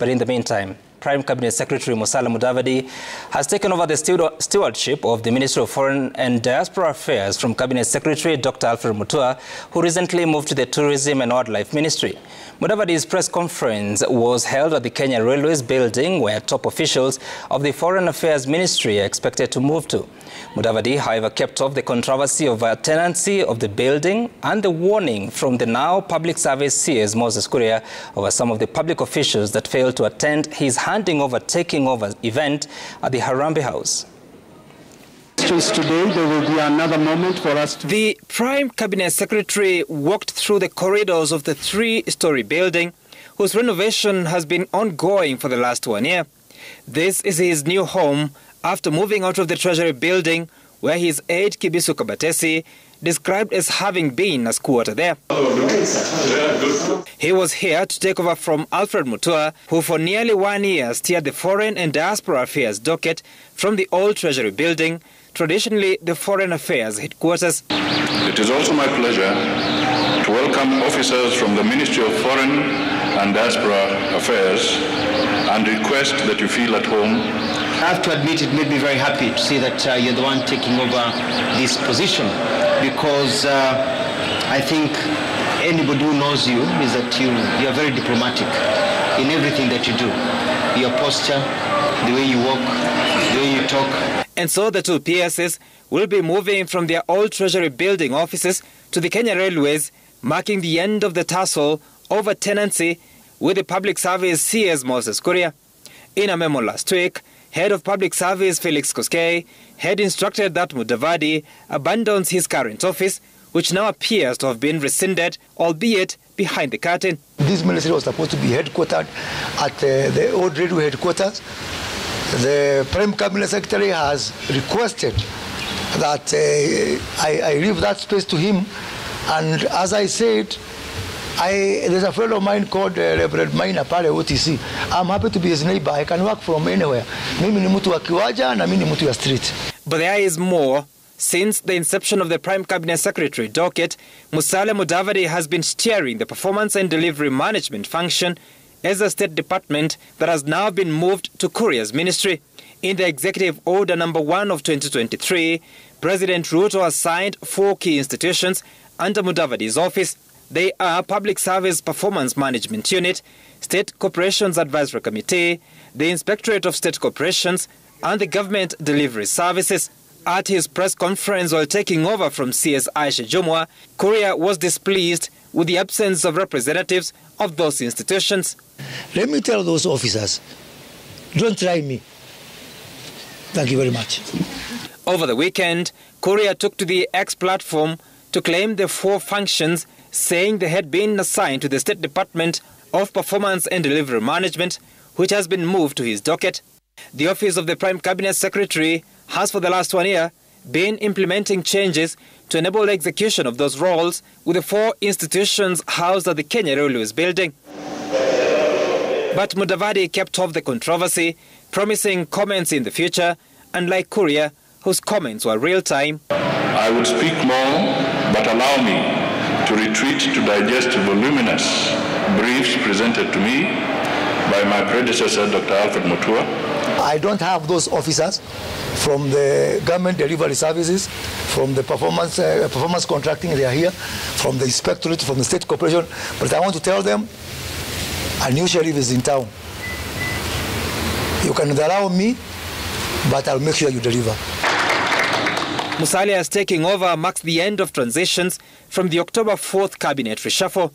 But in the meantime, Prime Cabinet Secretary Musalia Mudavadi has taken over the stewardship of the Ministry of Foreign and Diaspora Affairs from Cabinet Secretary Dr. Alfred Mutua, who recently moved to the Tourism and Wildlife Ministry. Mudavadi's press conference was held at the Kenya Railways building, where top officials of the Foreign Affairs Ministry are expected to move to. Mudavadi, however, kept off the controversy over tenancy of the building and the warning from the now public service CS Kuria over some of the public officials that failed to attend his taking over event at the Harambee House. Today, there will be another moment for us to... The Prime Cabinet Secretary walked through the corridors of the three-story building, whose renovation has been ongoing for the last 1 year. This is his new home after moving out of the Treasury building, where his aide Kibisu Kabatesi described as having been a squatter there. He was here to take over from Alfred Mutua, who for nearly 1 year steered the Foreign and Diaspora Affairs docket from the old Treasury building, traditionally the Foreign Affairs headquarters. It is also my pleasure to welcome officers from the Ministry of Foreign and Diaspora Affairs and request that you feel at home. I have to admit, it made me very happy to see that you're the one taking over this position, because I think anybody who knows you is that you're very diplomatic in everything that you do. Your posture, the way you walk, the way you talk. And so the two PSs will be moving from their old Treasury building offices to the Kenya Railways, marking the end of the tussle over tenancy with the public service CS Kuria. In a memo last week, Head of Public Service Felix Koskei had instructed that Mudavadi abandons his current office, which now appears to have been rescinded, albeit behind the curtain. This ministry was supposed to be headquartered at the old railway headquarters. The Prime Cabinet Secretary has requested that I leave that space to him, and as I said, there's a fellow of mine called Reverend Maina Pale OTC. I'm happy to be his neighbor. I can work from anywhere. Mimi ni mtu wa kiwaja na mimi ni mtu ya street. But there is more. Since the inception of the Prime Cabinet Secretary docket, Musalia Mudavadi has been steering the performance and delivery management function as a state department that has now been moved to Kuria's ministry. In the Executive Order No. 1 of 2023, President Ruto assigned 4 key institutions under Mudavadi's office. They are Public Service Performance Management Unit, State Corporations Advisory Committee, the Inspectorate of State Corporations, and the Government Delivery Services. At his press conference while taking over from CS Jumwa, Kuria was displeased with the absence of representatives of those institutions. Let me tell those officers, don't try me. Thank you very much. Over the weekend, Kuria took to the X platform to claim the 4 functions, saying they had been assigned to the State Department of Performance and Delivery Management, which has been moved to his docket. The Office of the Prime Cabinet Secretary has for the last 1 year been implementing changes to enable the execution of those roles with the 4 institutions housed at the Kenya Railways building. But Mudavadi kept off the controversy, promising comments in the future, unlike Kuria, whose comments were real-time. I would speak more, but allow me to retreat to digest voluminous briefs presented to me by my predecessor, Dr. Alfred Mutua. I don't have those officers from the Government Delivery Services, from the performance contracting, they are here, from the Inspectorate, from the State Corporation, but I want to tell them, a new sheriff is in town. You can allow me, but I'll make sure you deliver. Musalia's taking over marks the end of transitions from the October 4th cabinet reshuffle.